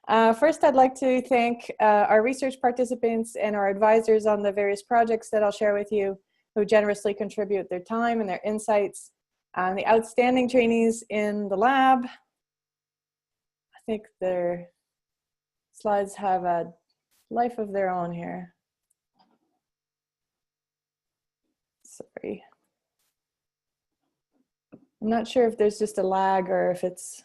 First, I'd like to thank our research participants and our advisors on the various projects that I'll share with you, who generously contribute their time and their insights, the outstanding trainees in the lab. I think their slides have a life of their own here. Sorry. I'm not sure if there's just a lag or if it's...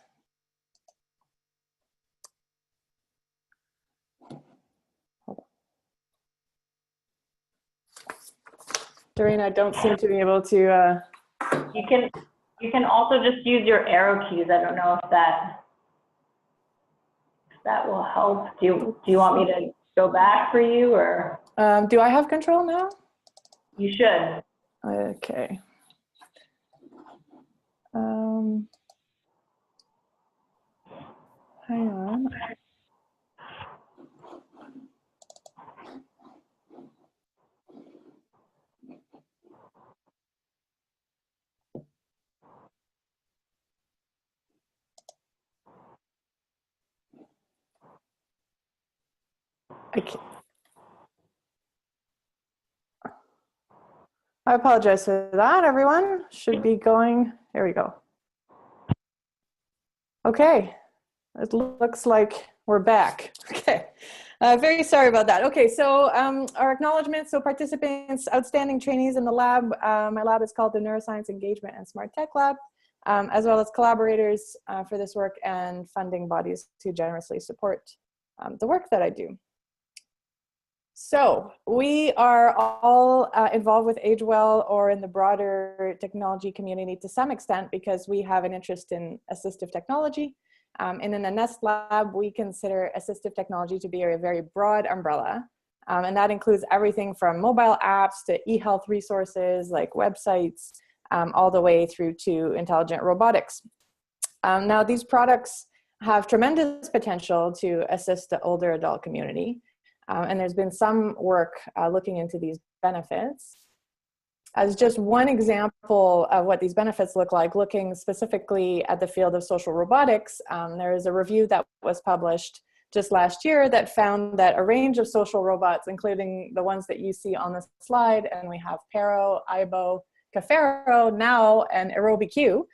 Doreen, I don't seem to be able to... You can also just use your arrow keys. I don't know if that will help. Do you want me to go back for you, or? Do I have control now? You should. Okay. Hang on. Okay. I apologize for that, everyone. Should be going. There we go. Okay. It looks like we're back. Okay. Very sorry about that. Okay, so our acknowledgements, so participants, outstanding trainees in the lab. My lab is called the Neuroscience Engagement and Smart Tech Lab, as well as collaborators for this work and funding bodies who generously support the work that I do. So we are all involved with AgeWell or in the broader technology community to some extent because we have an interest in assistive technology. And in the NEST lab, we consider assistive technology to be a very broad umbrella. And that includes everything from mobile apps to e-health resources like websites, all the way through to intelligent robotics. Now, these products have tremendous potential to assist the older adult community. And there's been some work looking into these benefits. As just one example of what these benefits look like, looking specifically at the field of social robotics, there is a review that was published just last year that found that a range of social robots, including the ones that you see on the slide, and we have Pero, Aibo, Cafero, Now, and AerobiQ.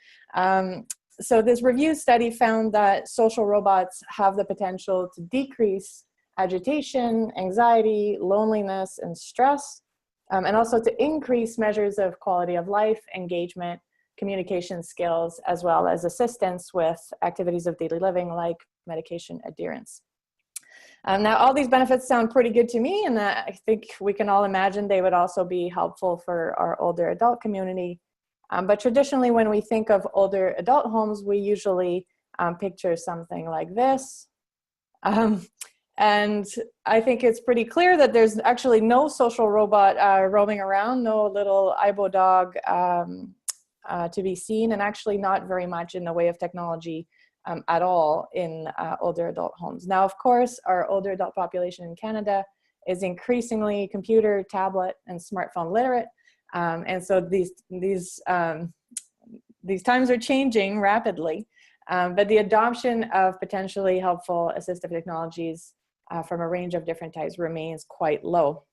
So this review study found that social robots have the potential to decrease agitation, anxiety, loneliness, and stress, and also to increase measures of quality of life, engagement, communication skills, as well as assistance with activities of daily living like medication adherence. Now, all these benefits sound pretty good to me, and I think we can all imagine they would also be helpful for our older adult community. But traditionally, when we think of older adult homes, we usually picture something like this. And I think it's pretty clear that there's actually no social robot roaming around, no little Aibo dog to be seen, and actually not very much in the way of technology at all in older adult homes. Now, of course, our older adult population in Canada is increasingly computer, tablet, and smartphone literate. And so these times are changing rapidly, but the adoption of potentially helpful assistive technologies from a range of different types remains quite low.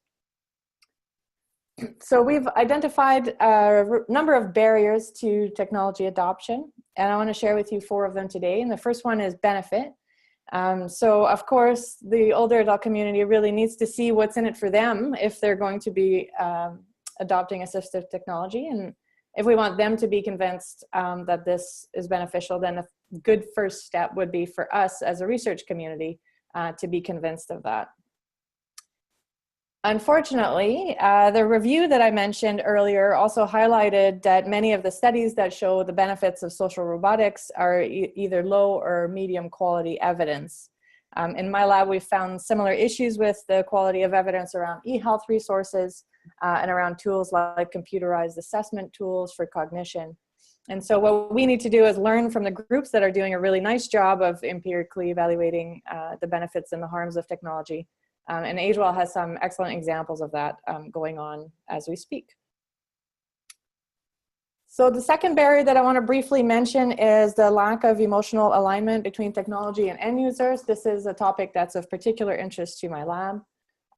So we've identified a number of barriers to technology adoption, and I want to share with you 4 of them today. And the first one is benefit. So of course, the older adult community really needs to see what's in it for them if they're going to be adopting assistive technology. And if we want them to be convinced that this is beneficial, then a good first step would be for us as a research community to be convinced of that. Unfortunately, the review that I mentioned earlier also highlighted that many of the studies that show the benefits of social robotics are either low or medium quality evidence. In my lab, we found similar issues with the quality of evidence around e-health resources and around tools like computerized assessment tools for cognition. And so what we need to do is learn from the groups that are doing a really nice job of empirically evaluating the benefits and the harms of technology. And AgeWell has some excellent examples of that going on as we speak. So the second barrier that I want to briefly mention is the lack of emotional alignment between technology and end users. This is a topic that's of particular interest to my lab.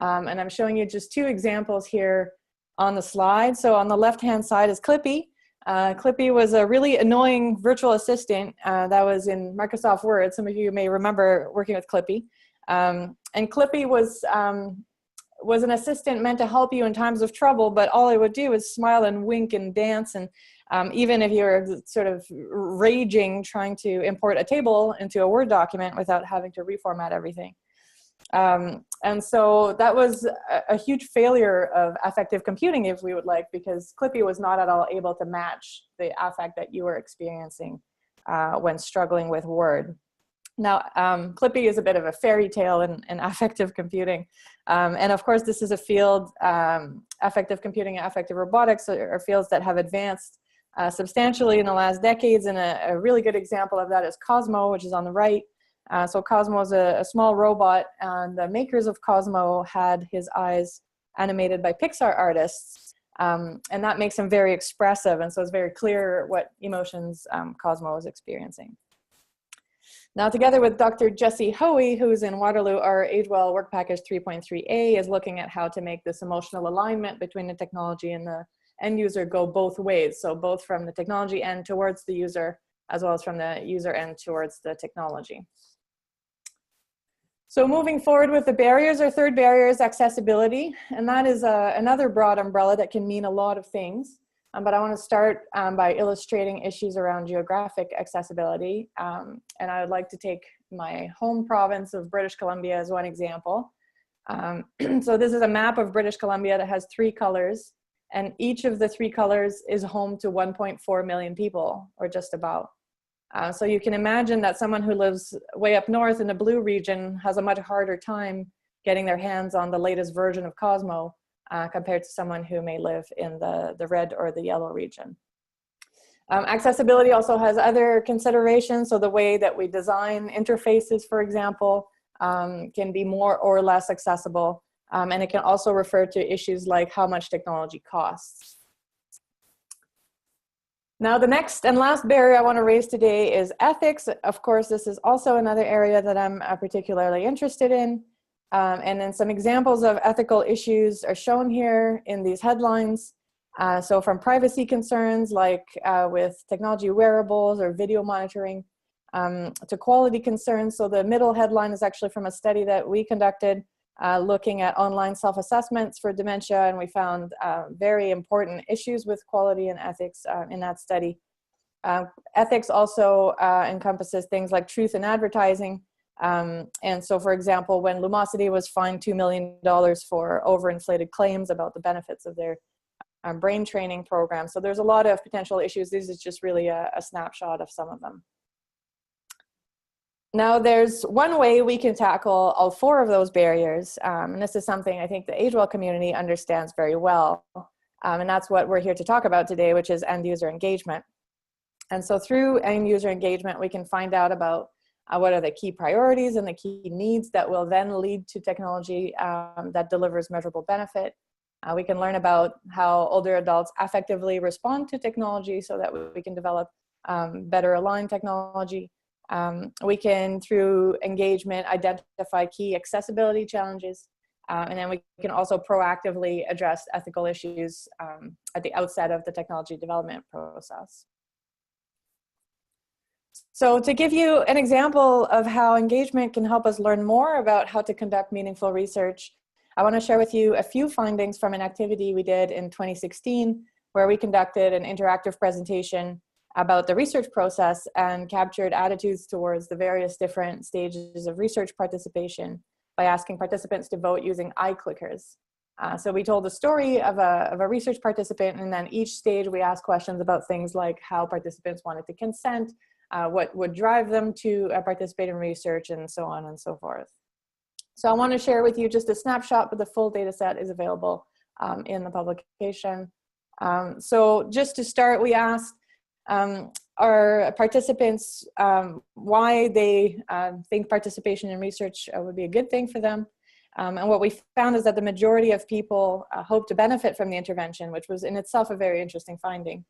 And I'm showing you just two examples here on the slide. So on the left-hand side is Clippy. Clippy was a really annoying virtual assistant that was in Microsoft Word. Some of you may remember working with Clippy. And Clippy was an assistant meant to help you in times of trouble, but all it would do is smile and wink and dance. And even if you're sort of raging trying to import a table into a Word document without having to reformat everything. And so that was a huge failure of affective computing, if we would like, because Clippy was not at all able to match the affect that you were experiencing when struggling with Word. Now, Clippy is a bit of a fairy tale in affective computing. And of course, this is a field, affective computing and affective robotics are fields that have advanced substantially in the last decades. And a really good example of that is Cosmo, which is on the right. So Cosmo is a small robot, and the makers of Cosmo had his eyes animated by Pixar artists. And that makes him very expressive. And so it's very clear what emotions Cosmo is experiencing. Now, together with Dr. Jessie Hoey, who's in Waterloo, our AgeWell Work Package 3.3a is looking at how to make this emotional alignment between the technology and the end user go both ways. So both from the technology end towards the user, as well as from the user end towards the technology. So moving forward with the barriers, our third barrier is accessibility. And that is another broad umbrella that can mean a lot of things. But I want to start by illustrating issues around geographic accessibility. And I would like to take my home province of British Columbia as one example. So this is a map of British Columbia that has 3 colors. And each of the 3 colors is home to 1.4 million people, or just about. So you can imagine that someone who lives way up north in the blue region has a much harder time getting their hands on the latest version of Cosmo compared to someone who may live in the red or the yellow region. Accessibility also has other considerations. So the way that we design interfaces, for example, can be more or less accessible. And it can also refer to issues like how much technology costs. Now, the next and last barrier I want to raise today is ethics. Of course, this is also another area that I'm particularly interested in. And then some examples of ethical issues are shown here in these headlines. So from privacy concerns like with technology wearables or video monitoring to quality concerns. So the middle headline is actually from a study that we conducted looking at online self-assessments for dementia, and we found very important issues with quality and ethics in that study. Ethics also encompasses things like truth in advertising. And so, for example, when Lumosity was fined $2 million for overinflated claims about the benefits of their brain training program. So there's a lot of potential issues. This is just really a snapshot of some of them. Now, there's one way we can tackle all 4 of those barriers, and this is something I think the AgeWell community understands very well, and that's what we're here to talk about today, which is end user engagement. And so through end user engagement, we can find out about what are the key priorities and the key needs that will then lead to technology that delivers measurable benefit. We can learn about how older adults affectively respond to technology so that we can develop better aligned technology. We can, through engagement, identify key accessibility challenges, and then we can also proactively address ethical issues at the outset of the technology development process. So to give you an example of how engagement can help us learn more about how to conduct meaningful research, I want to share with you a few findings from an activity we did in 2016, where we conducted an interactive presentation about the research process and captured attitudes towards the various different stages of research participation by asking participants to vote using eye clickers. So we told the story of a research participant, and then each stage we asked questions about things like how participants wanted to consent, what would drive them to participate in research, and so on and so forth. So I want to share with you just a snapshot, but the full data set is available in the publication. So just to start, we asked our participants why they think participation in research would be a good thing for them. And what we found is that the majority of people hope to benefit from the intervention, which was in itself a very interesting finding.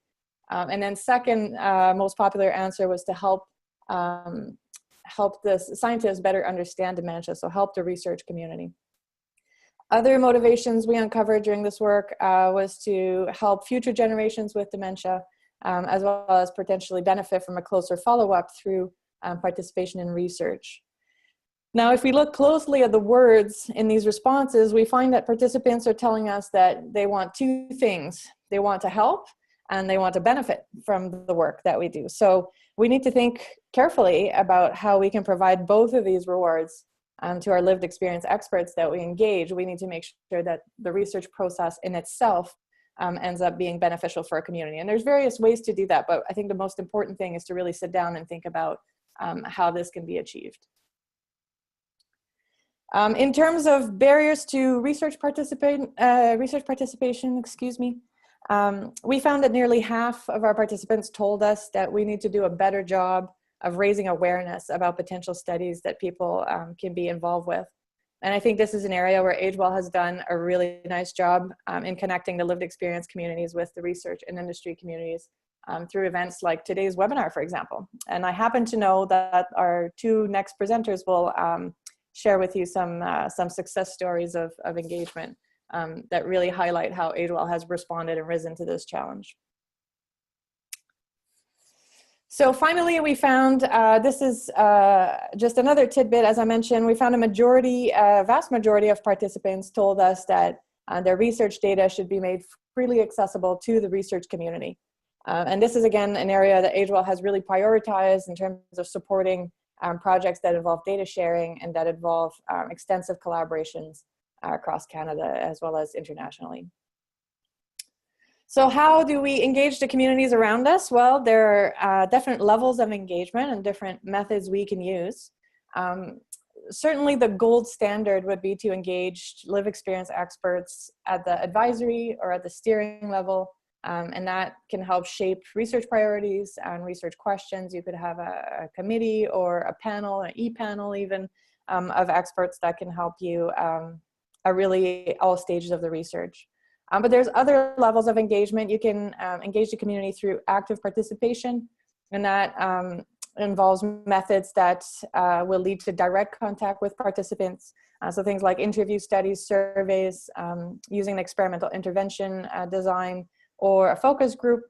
And then second most popular answer was to help the scientists better understand dementia, so help the research community. Other motivations we uncovered during this work was to help future generations with dementia, as well as potentially benefit from a closer follow-up through participation in research. Now, if we look closely at the words in these responses, we find that participants are telling us that they want two things. They want to help and they want to benefit from the work that we do. So we need to think carefully about how we can provide both of these rewards to our lived experience experts that we engage. We need to make sure that the research process in itself ends up being beneficial for our community. And there's various ways to do that, but I think the most important thing is to really sit down and think about how this can be achieved. In terms of barriers to research participation, we found that nearly half of our participants told us that we need to do a better job of raising awareness about potential studies that people can be involved with. And I think this is an area where AgeWell has done a really nice job in connecting the lived experience communities with the research and industry communities through events like today's webinar, for example. And I happen to know that our two next presenters will share with you some success stories of engagement that really highlight how AgeWell has responded and risen to this challenge. So finally, we found, this is just another tidbit, as I mentioned, we found a vast majority of participants told us that their research data should be made freely accessible to the research community. And this is, again, an area that AgeWell has really prioritized in terms of supporting projects that involve data sharing and that involve extensive collaborations across Canada as well as internationally. So how do we engage the communities around us? Well, there are different levels of engagement and different methods we can use. Certainly the gold standard would be to engage lived experience experts at the advisory or at the steering level, and that can help shape research priorities and research questions. You could have a committee or a panel, an e-panel even, of experts that can help you at really all stages of the research. But there's other levels of engagement. You can engage the community through active participation, and that involves methods that will lead to direct contact with participants. So things like interview studies, surveys, using an experimental intervention design, or a focus group.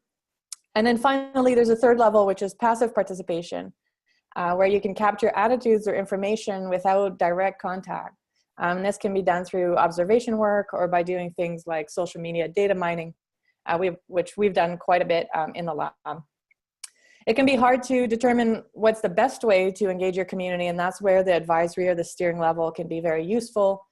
And then finally, there's a third level, which is passive participation, where you can capture attitudes or information without direct contact. This can be done through observation work or by doing things like social media data mining, which we've done quite a bit in the lab. It can be hard to determine what's the best way to engage your community, and that's where the advisory or the steering level can be very useful.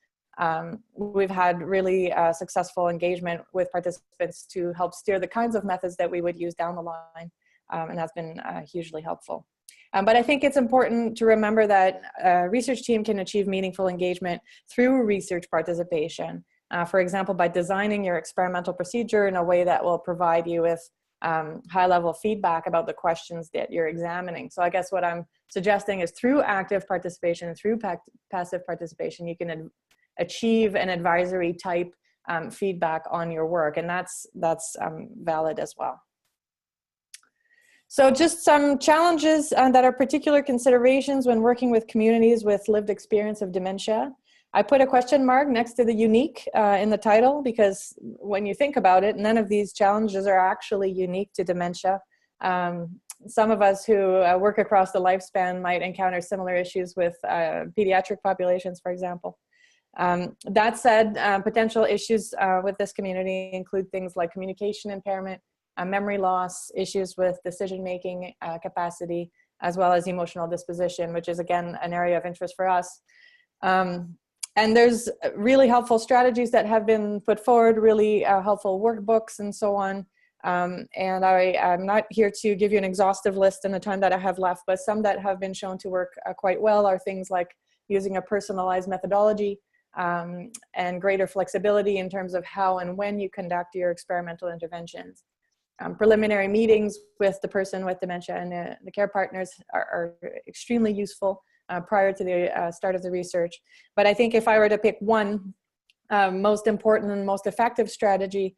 We've had really successful engagement with participants to help steer the kinds of methods that we would use down the line, and that's been hugely helpful. But I think it's important to remember that a research team can achieve meaningful engagement through research participation. For example, by designing your experimental procedure in a way that will provide you with high-level feedback about the questions that you're examining. So I guess what I'm suggesting is through active participation, through passive participation, you can achieve an advisory type feedback on your work, and that's valid as well. So just some challenges that are particular considerations when working with communities with lived experience of dementia. I put a question mark next to the unique in the title, because when you think about it, none of these challenges are actually unique to dementia. Some of us who work across the lifespan might encounter similar issues with pediatric populations, for example. That said, potential issues with this community include things like communication impairment, memory loss, issues with decision-making capacity, as well as emotional disposition, which is, again, an area of interest for us. And there's really helpful strategies that have been put forward, really helpful workbooks and so on. And I'm not here to give you an exhaustive list in the time that I have left, but some that have been shown to work quite well are things like using a personalized methodology and greater flexibility in terms of how and when you conduct your experimental interventions. Preliminary meetings with the person with dementia and the care partners are extremely useful prior to the start of the research. But I think if I were to pick one most important and most effective strategy,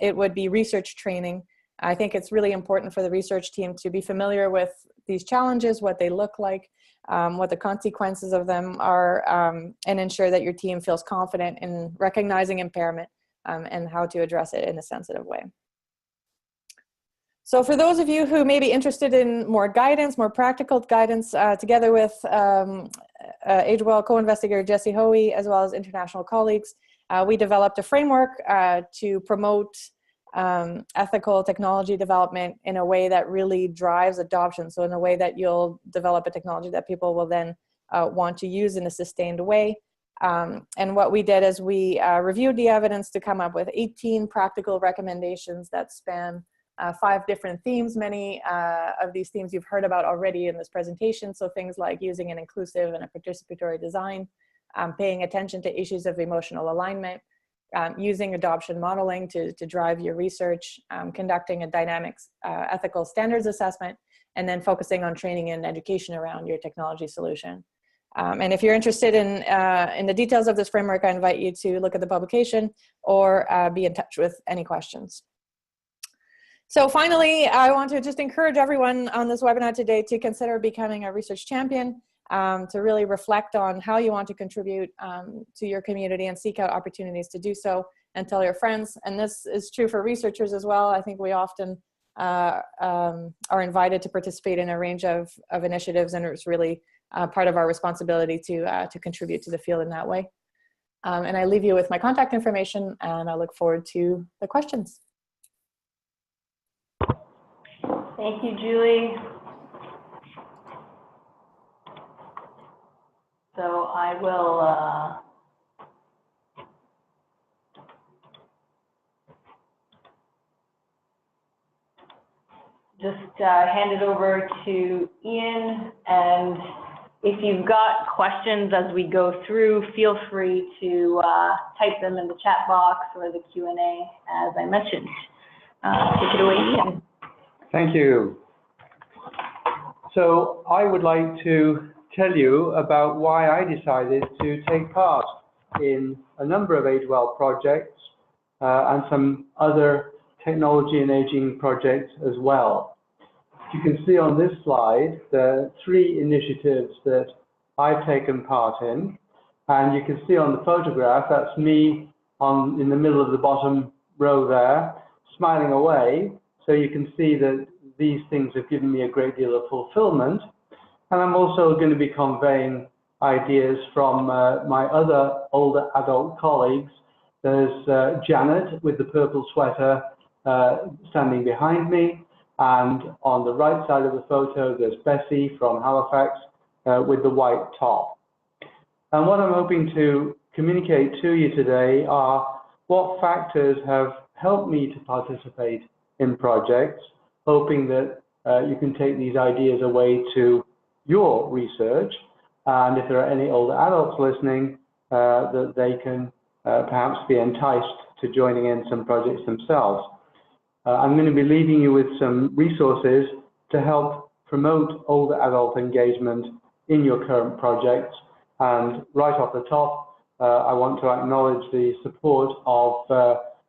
it would be research training. I think it's really important for the research team to be familiar with these challenges, what they look like, what the consequences of them are, and ensure that your team feels confident in recognizing impairment and how to address it in a sensitive way. So for those of you who may be interested in more guidance, more practical guidance, together with AgeWell co-investigator Jesse Hoey, as well as international colleagues, we developed a framework to promote ethical technology development in a way that really drives adoption. So in a way that you'll develop a technology that people will then want to use in a sustained way. And what we did is we reviewed the evidence to come up with 18 practical recommendations that span 5 different themes. Many of these themes you've heard about already in this presentation. So things like using an inclusive and a participatory design, paying attention to issues of emotional alignment, using adoption modeling to drive your research, conducting a dynamic ethical standards assessment, and then focusing on training and education around your technology solution. And if you're interested in the details of this framework, I invite you to look at the publication or be in touch with any questions. So finally, I want to just encourage everyone on this webinar today to consider becoming a research champion, to really reflect on how you want to contribute to your community and seek out opportunities to do so, and tell your friends. And this is true for researchers as well. I think we often are invited to participate in a range of initiatives, and it's really part of our responsibility to contribute to the field in that way. And I leave you with my contact information, and I look forward to the questions. Thank you, Julie. So I will just hand it over to Ian, and if you've got questions as we go through, feel free to type them in the chat box or the Q&A, as I mentioned. Take it away, Ian. Thank you. So I would like to tell you about why I decided to take part in a number of AgeWell projects and some other technology and aging projects as well. You can see on this slide the 3 initiatives that I've taken part in, and you can see on the photograph that's me in the middle of the bottom row there, smiling away. So you can see that these things have given me a great deal of fulfillment. And I'm also going to be conveying ideas from my other older adult colleagues. There's Janet with the purple sweater standing behind me. And on the right side of the photo, there's Bessie from Halifax with the white top. And what I'm hoping to communicate to you today are what factors have helped me to participate in projects, hoping that you can take these ideas away to your research, and if there are any older adults listening, that they can perhaps be enticed to joining in some projects themselves. I'm going to be leaving you with some resources to help promote older adult engagement in your current projects. And right off the top, I want to acknowledge the support of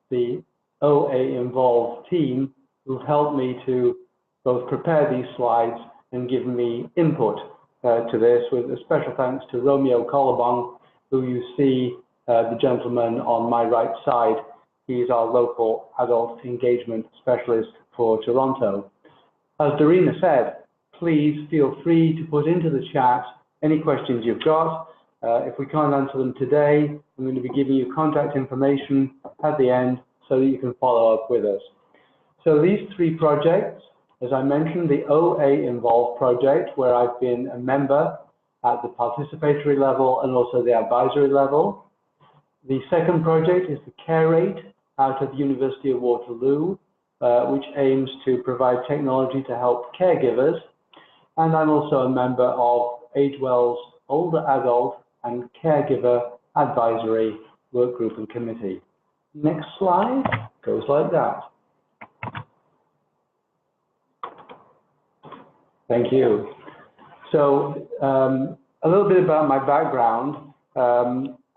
the OA Involve team, who've helped me to both prepare these slides and give me input to this, with a special thanks to Romeo Collarbong, who you see, the gentleman on my right side. He's our local adult engagement specialist for Toronto. As Darina said, please feel free to put into the chat any questions you've got. If we can't answer them today, I'm going to be giving you contact information at the end so that you can follow up with us. So these 3 projects, as I mentioned, the OA Involve project, where I've been a member at the participatory level and also the advisory level. The second project is the CareRate out of the University of Waterloo, which aims to provide technology to help caregivers. And I'm also a member of AgeWell's Older Adult and Caregiver Advisory Work Group and Committee. Next slide goes like that. Thank you. So a little bit about my background.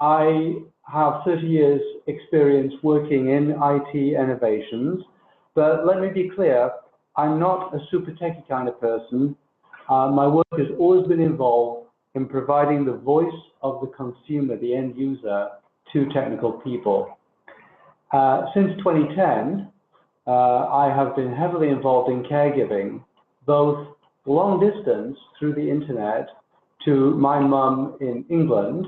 I have 30 years experience working in IT innovations, But let me be clear, I'm not a super techie kind of person. My work has always been involved in providing the voice of the consumer, the end user, to technical people. Since 2010, I have been heavily involved in caregiving, both long distance through the internet to my mum in England,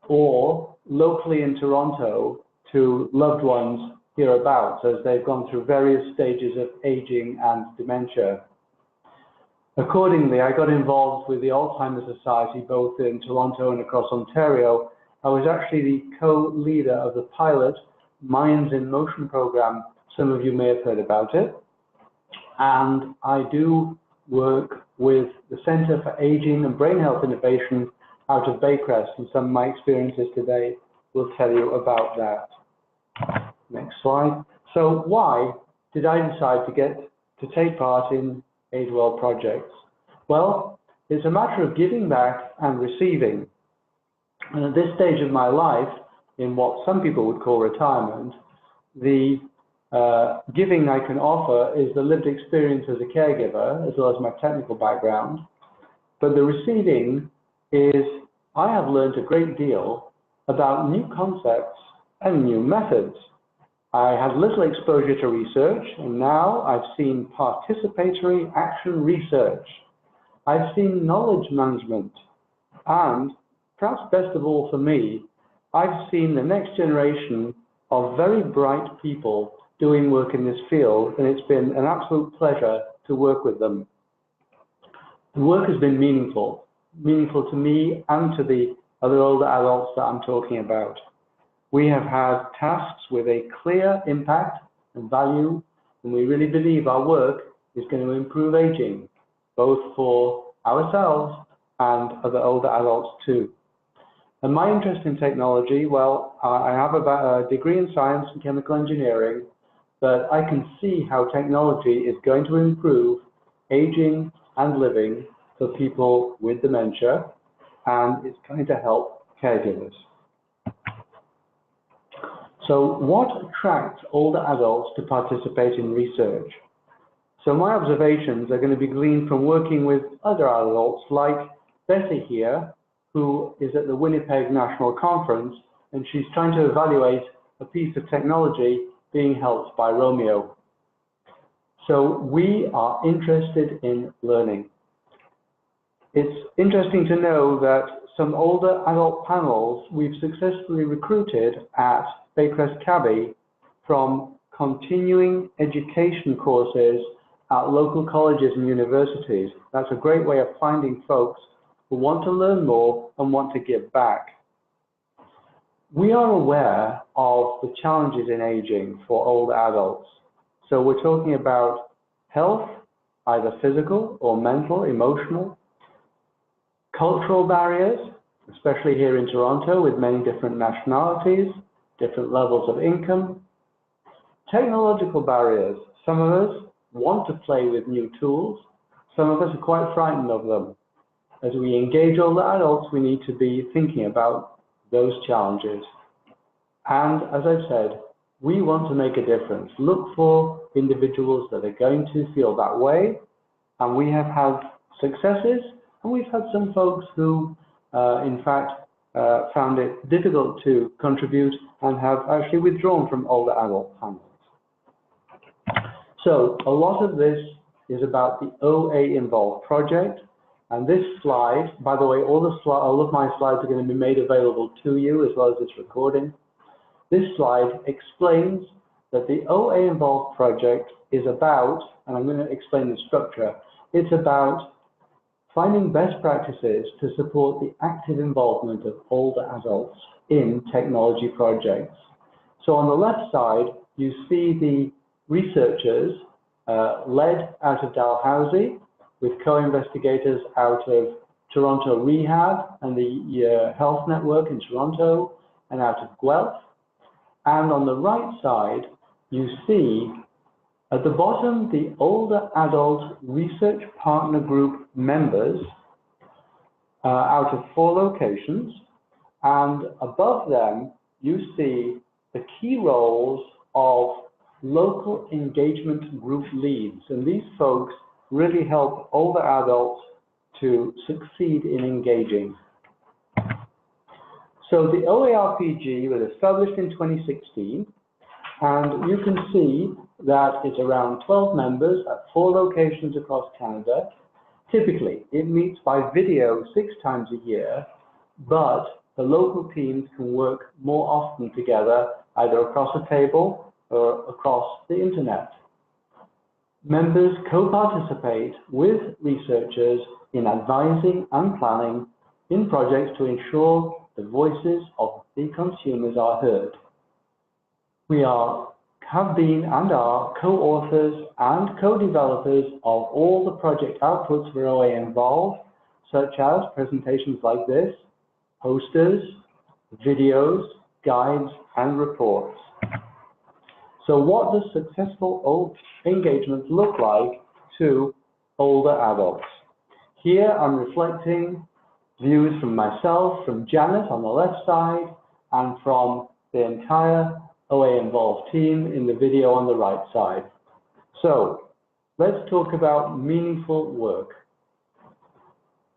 or locally in Toronto to loved ones hereabouts as they've gone through various stages of aging and dementia. Accordingly, I got involved with the Alzheimer's Society both in Toronto and across Ontario. I was actually the co-leader of the pilot Minds in Motion program. Some of you may have heard about it. And I do work with the Centre for Aging and Brain Health Innovation out of Baycrest, and some of my experiences today will tell you about that. Next slide. So why did I decide to take part in AgeWell projects? Well, it's a matter of giving back and receiving. And at this stage of my life, in what some people would call retirement, the giving I can offer is the lived experience as a caregiver, as well as my technical background. But the receiving is I have learned a great deal about new concepts and new methods. I had little exposure to research, and now I've seen participatory action research. I've seen knowledge management, and perhaps best of all for me, I've seen the next generation of very bright people doing work in this field, and it's been an absolute pleasure to work with them. The work has been meaningful to me and to the other older adults that I'm talking about. We have had tasks with a clear impact and value, and we really believe our work is going to improve aging, both for ourselves and other older adults too. And my interest in technology, well, I have a degree in science and chemical engineering, but I can see how technology is going to improve aging and living for people with dementia, and it's going to help caregivers. So what attracts older adults to participate in research? So my observations are going to be gleaned from working with other adults like Betty here, who is at the Winnipeg National Conference, and she's trying to evaluate a piece of technology being helped by Romeo. So we are interested in learning. It's interesting to know that some older adult panels we've successfully recruited at Baycrest Cabby from continuing education courses at local colleges and universities. That's a great way of finding folks who want to learn more and want to give back. We are aware of the challenges in aging for older adults. So we're talking about health, either physical or mental, emotional, cultural barriers, especially here in Toronto with many different nationalities, different levels of income, technological barriers. Some of us want to play with new tools. Some of us are quite frightened of them. As we engage older adults, we need to be thinking about those challenges. And as I've said, we want to make a difference. Look for individuals that are going to feel that way. And we have had successes, and we've had some folks who, in fact, found it difficult to contribute and have actually withdrawn from older adult panels. So a lot of this is about the OA Involved project. And this slide, by the way, all of my slides are going to be made available to you as well as this recording. This slide explains that the OA Involved project is about, and I'm going to explain the structure, it's about finding best practices to support the active involvement of older adults in technology projects. So on the left side, you see the researchers led out of Dalhousie with co-investigators out of Toronto Rehab and the Health Network in Toronto and out of Guelph. And on the right side, you see at the bottom the older adult research partner group members out of 4 locations. And above them, you see the key roles of local engagement group leads, and these folks really help older adults to succeed in engaging. So the OARPG was established in 2016, and you can see that it's around 12 members at 4 locations across Canada. Typically, it meets by video 6 times a year, but the local teams can work more often together, either across a table or across the internet. Members co-participate with researchers in advising and planning in projects to ensure the voices of the consumers are heard. We have been and are co-authors and co-developers of all the project outputs for OA Involve, such as presentations like this, posters, videos, guides, and reports. So what does successful engagement look like to older adults? Here I'm reflecting views from myself, from Janet on the left side, and from the entire OA Involve team in the video on the right side. So let's talk about meaningful work.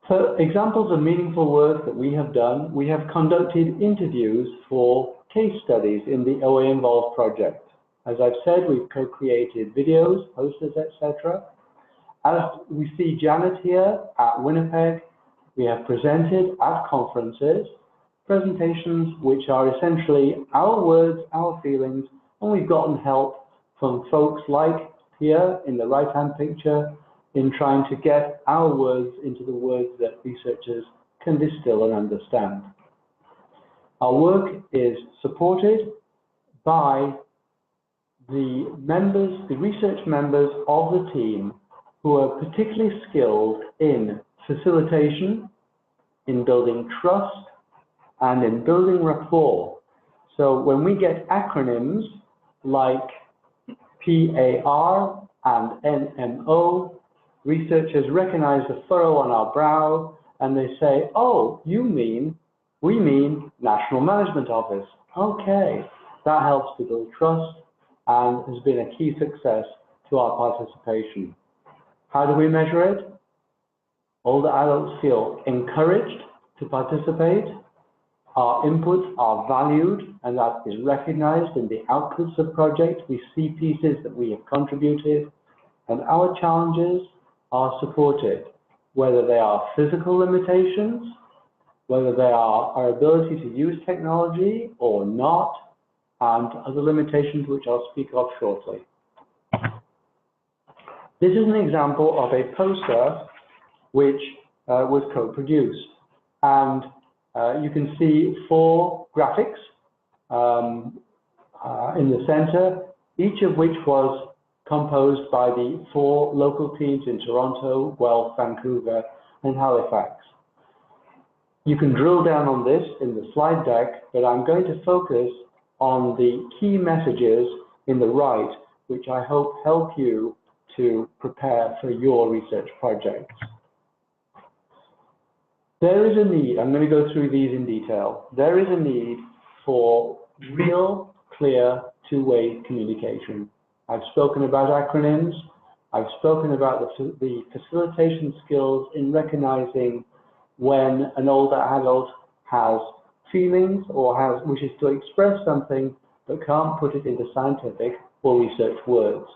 For examples of meaningful work that we have done, we have conducted interviews for case studies in the OA Involve project. As I've said, we've co-created videos, posters, etc. As we see Janet here at Winnipeg, we have presented at conferences, presentations which are essentially our words, our feelings, and we've gotten help from folks like here in the right-hand picture in trying to get our words into the words that researchers can distill and understand. Our work is supported by the members, the research members of the team who are particularly skilled in facilitation, in building trust, and in building rapport. So when we get acronyms like PAR and NMO, researchers recognize the furrow on our brow and they say, oh, we mean National Management Office. Okay, that helps to build trust and has been a key success to our participation. How do we measure it? Older adults feel encouraged to participate. Our inputs are valued, and that is recognized in the outputs of projects. We see pieces that we have contributed, and our challenges are supported, whether they are physical limitations, whether they are our ability to use technology or not, and other limitations which I'll speak of shortly. This is an example of a poster which was co-produced, and you can see 4 graphics in the center, each of which was composed by the 4 local teams in Toronto, Guelph, Vancouver, and Halifax. You can drill down on this in the slide deck, but I'm going to focus on the key messages in the right, which I hope help you to prepare for your research projects. There is a need, I'm going to go through these in detail. There is a need for real, clear, two-way communication. I've spoken about acronyms. I've spoken about the facilitation skills in recognizing when an older adult has feelings or wishes to express something but can't put it into scientific or research words.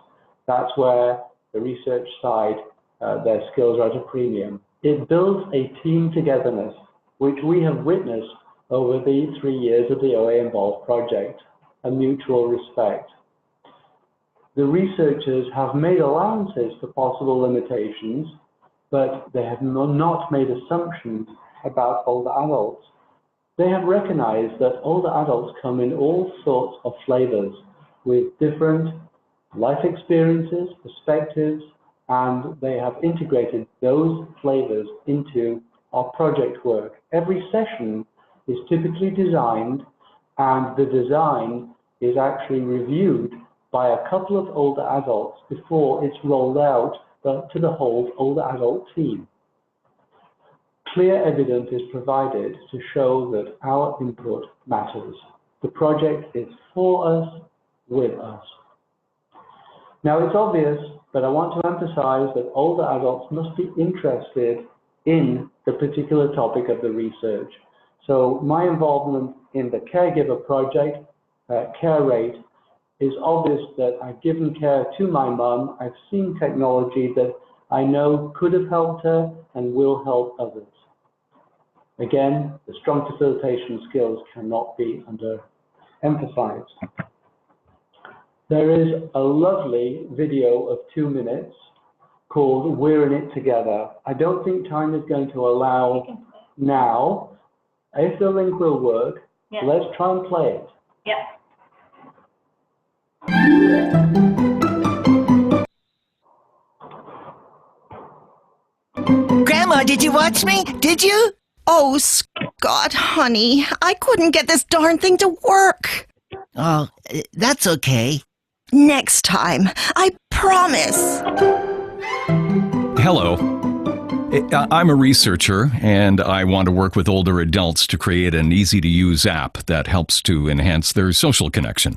That's where the research side, their skills are at a premium. It builds a team togetherness, which we have witnessed over the 3 years of the OA Involve project, a mutual respect. The researchers have made allowances for possible limitations, but they have not made assumptions about older adults. They have recognized that older adults come in all sorts of flavors with different life experiences, perspectives, and they have integrated those flavors into our project work. Every session is typically designed, and the design is actually reviewed by a couple of older adults before it's rolled out to the whole older adult team. Clear evidence is provided to show that our input matters. The project is for us, with us. Now, it's obvious, but I want to emphasize that older adults must be interested in the particular topic of the research. So my involvement in the caregiver project, Care Rate, is obvious that I've given care to my mum. I've seen technology that I know could have helped her and will help others. Again, the strong facilitation skills cannot be underemphasized. There is a lovely video of 2 minutes called We're in It Together. I don't think time is going to allow now. If the link will work, Yeah. let's try and play it. Yeah. Grandma, did you watch me? Did you? Oh, Scott, honey, I couldn't get this darn thing to work. Oh, that's okay. Next time, I promise. Hello. I'm a researcher, and I want to work with older adults to create an easy-to-use app that helps to enhance their social connection.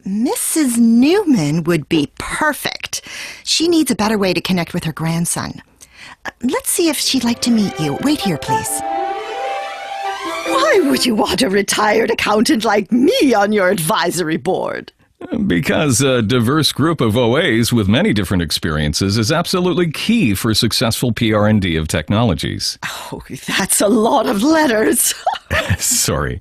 Mrs. Newman would be perfect. She needs a better way to connect with her grandson. Let's see if she'd like to meet you. Wait here, please. Why would you want a retired accountant like me on your advisory board? Because a diverse group of OAs with many different experiences is absolutely key for successful PR&D of technologies. Oh, that's a lot of letters. Sorry.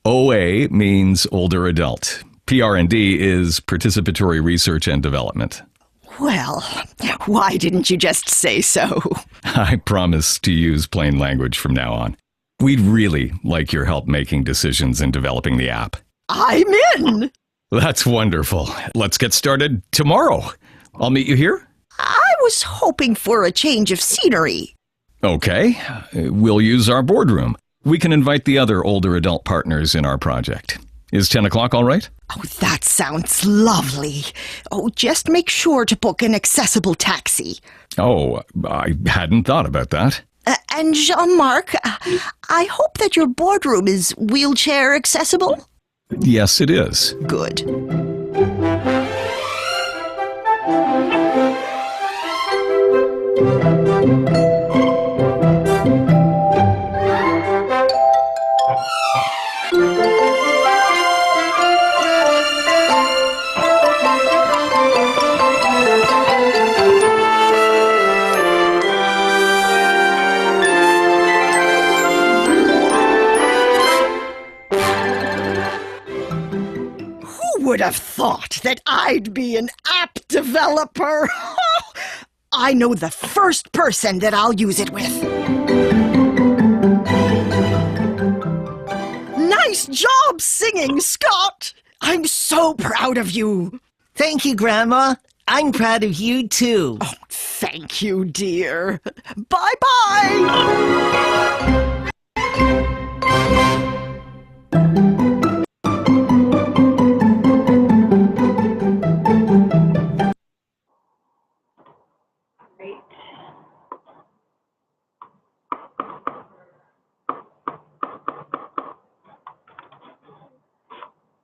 OA means older adult. PR&D is participatory research and development. Well, why didn't you just say so? I promise to use plain language from now on. We'd really like your help making decisions and developing the app. I'm in! That's wonderful. Let's get started tomorrow. I'll meet you here? I was hoping for a change of scenery. Okay. We'll use our boardroom. We can invite the other older adult partners in our project. Is 10 o'clock all right? Oh, that sounds lovely. Oh, just make sure to book an accessible taxi. Oh, I hadn't thought about that. And Jean-Marc, I hope that your boardroom is wheelchair accessible? Yes, it is. Good. Would have thought that I'd be an app developer. I know the first person that I'll use it with. Nice job singing, Scott. I'm so proud of you. Thank you, Grandma. I'm proud of you, too. Oh, thank you, dear. Bye-bye.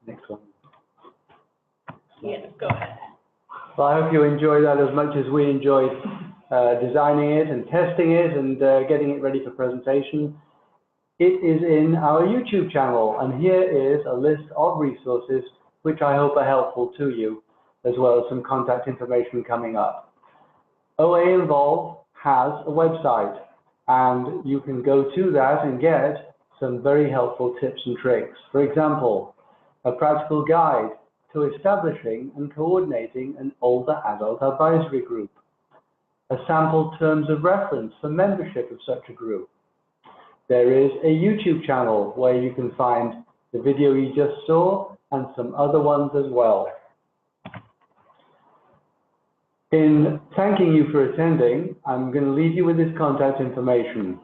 Next one. Yeah, go ahead. Well, I hope you enjoyed that as much as we enjoyed designing it and testing it and getting it ready for presentation. It is in our YouTube channel, and here is a list of resources which I hope are helpful to you, as well as some contact information coming up. OA Involve has a website, and you can go to that and get some very helpful tips and tricks. For example, a practical guide to establishing and coordinating an older adult advisory group, a sample terms of reference for membership of such a group. There is a YouTube channel where you can find the video you just saw and some other ones as well. In thanking you for attending, I'm going to leave you with this contact information.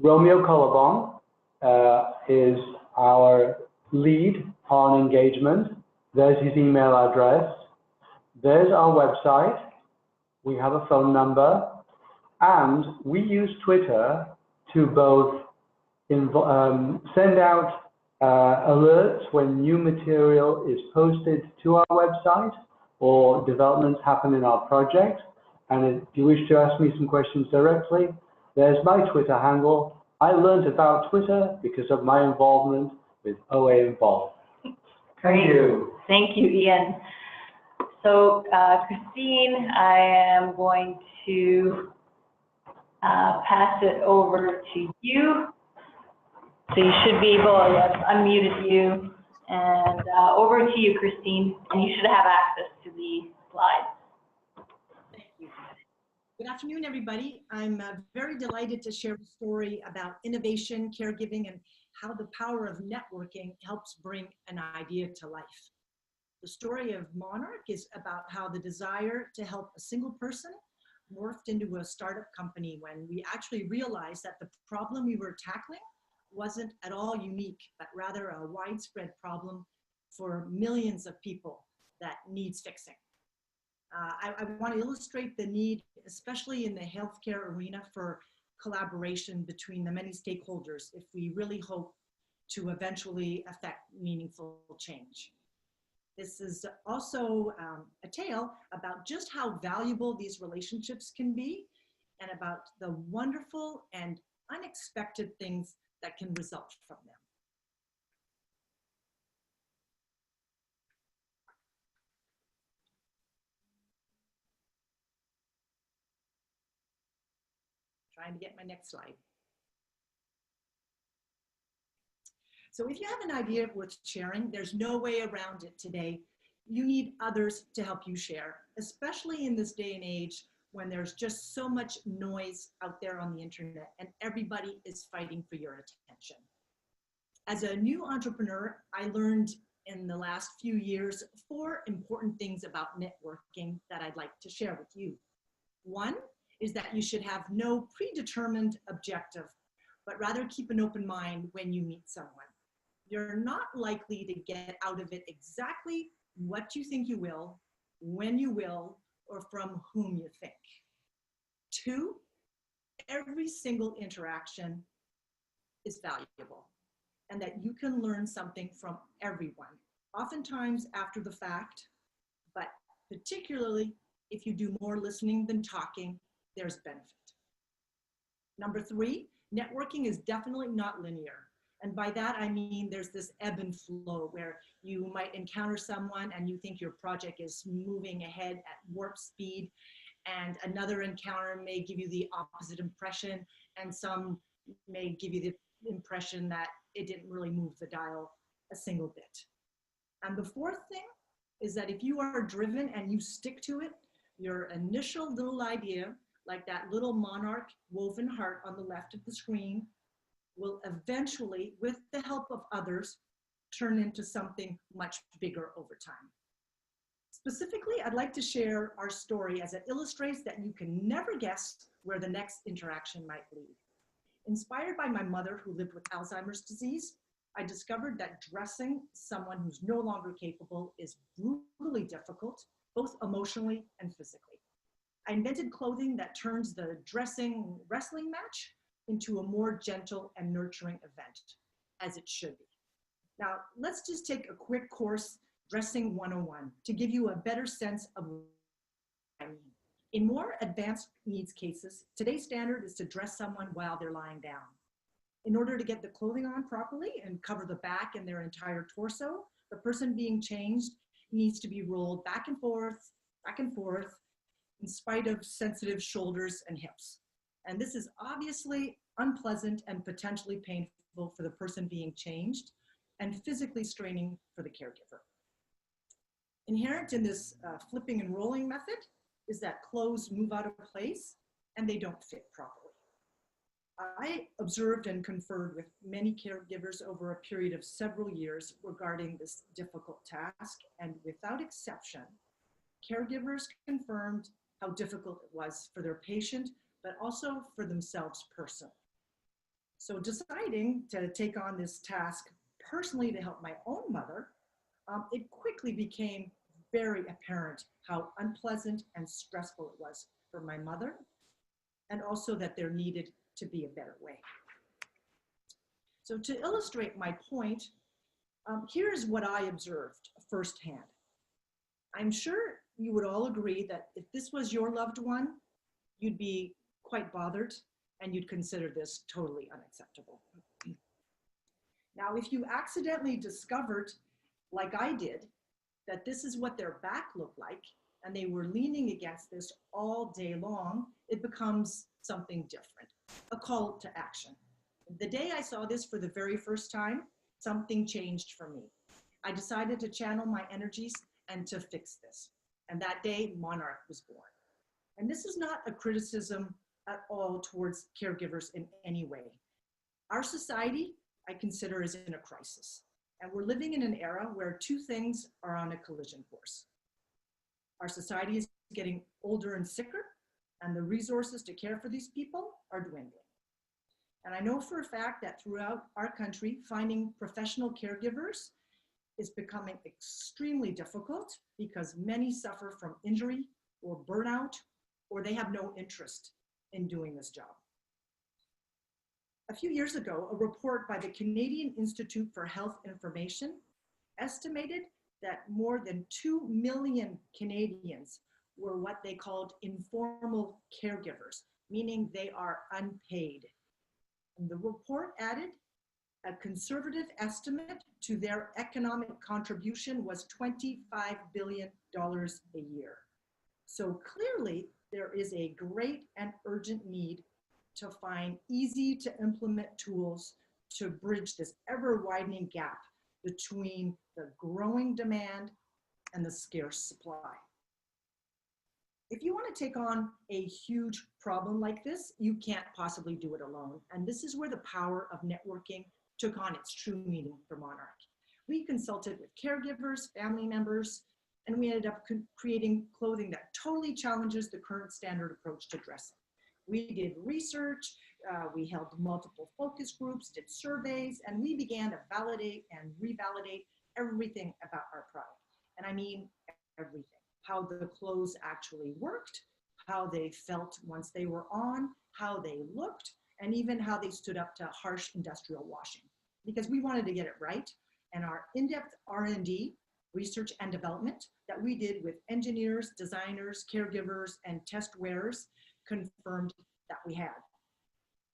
Romeo Collarbon is our lead on engagement. There's his email address. There's our website. We have a phone number. And we use Twitter to both send out alerts when new material is posted to our website, or developments happen in our project. And if you wish to ask me some questions directly, there's my Twitter handle. I learned about Twitter because of my involvement with OA Involve. Thank you. Thank you, Ian. So, Christine, I am going to pass it over to you. So you should be able, I've unmuted you, and over to you, Christine, and you should have access to the slides. Thank you. Good afternoon, everybody. I'm very delighted to share a story about innovation, caregiving, and how the power of networking helps bring an idea to life. The story of Monarch is about how the desire to help a single person morphed into a startup company when we actually realized that the problem we were tackling wasn't at all unique, but rather a widespread problem for millions of people that needs fixing. I want to illustrate the need, especially in the healthcare arena, for collaboration between the many stakeholders if we really hope to eventually affect meaningful change. This is also a tale about just how valuable these relationships can be and about the wonderful and unexpected things that can result from them. Trying to get my next slide. So if you have an idea worth sharing, there's no way around it today. You need others to help you share, especially in this day and age when there's just so much noise out there on the internet and everybody is fighting for your attention. As a new entrepreneur, I learned in the last few years 4 important things about networking that I'd like to share with you. One is that you should have no predetermined objective, but rather keep an open mind when you meet someone. You're not likely to get out of it exactly what you think you will, when you will, or from whom you think. 2, every single interaction is valuable and that you can learn something from everyone, oftentimes after the fact, but particularly if you do more listening than talking, there's benefit. Number 3, networking is definitely not linear. And by that, I mean there's this ebb and flow where you might encounter someone and you think your project is moving ahead at warp speed, and another encounter may give you the opposite impression, and some may give you the impression that it didn't really move the dial a single bit. And the 4th thing is that if you are driven and you stick to it, your initial little idea, like that little monarch woven heart on the left of the screen, will eventually, with the help of others, turn into something much bigger over time. Specifically, I'd like to share our story as it illustrates that you can never guess where the next interaction might lead. Inspired by my mother who lived with Alzheimer's disease, I discovered that dressing someone who's no longer capable is brutally difficult, both emotionally and physically. I invented clothing that turns the dressing wrestling match into a more gentle and nurturing event, as it should be. Now, let's just take a quick course, Dressing 101, to give you a better sense of what I mean. In more advanced needs cases, today's standard is to dress someone while they're lying down. In order to get the clothing on properly and cover the back and their entire torso, the person being changed needs to be rolled back and forth, in spite of sensitive shoulders and hips. And this is obviously unpleasant and potentially painful for the person being changed and physically straining for the caregiver. Inherent in this flipping and rolling method is that clothes move out of place and they don't fit properly. I observed and conferred with many caregivers over a period of several years regarding this difficult task, and without exception, caregivers confirmed how difficult it was for their patient, but also for themselves personally. So deciding to take on this task personally to help my own mother, it quickly became very apparent how unpleasant and stressful it was for my mother, and also that there needed to be a better way. So to illustrate my point, here's what I observed firsthand. I'm sure you would all agree that if this was your loved one, you'd be quite bothered and you'd consider this totally unacceptable. Now, if you accidentally discovered, like I did, that this is what their back looked like, and they were leaning against this all day long, it becomes something different, a call to action. The day I saw this for the very first time, something changed for me. I decided to channel my energies and to fix this. And that day, Monarch was born. And this is not a criticism at all towards caregivers in any way. Our society, I consider, is in a crisis. And we're living in an era where two things are on a collision course. Our society is getting older and sicker, and the resources to care for these people are dwindling. And I know for a fact that throughout our country, finding professional caregivers is becoming extremely difficult because many suffer from injury or burnout, or they have no interest in doing this job. A few years ago, a report by the Canadian Institute for Health Information estimated that more than 2 million Canadians were what they called informal caregivers, meaning they are unpaid. And the report added a conservative estimate to their economic contribution was $25 billion a year. So clearly, there is a great and urgent need to find easy to implement tools to bridge this ever widening gap between the growing demand and the scarce supply. If you want to take on a huge problem like this, you can't possibly do it alone. And this is where the power of networking took on its true meaning for Monarch. We consulted with caregivers, family members, and we ended up creating clothing that totally challenges the current standard approach to dressing. We did research, we held multiple focus groups, did surveys, and we began to validate and revalidate everything about our product. And I mean everything. How the clothes actually worked, how they felt once they were on, how they looked, and even how they stood up to harsh industrial washing. Because we wanted to get it right, and our in-depth R&D, research and development, that we did with engineers, designers, caregivers, and test wearers confirmed that we had.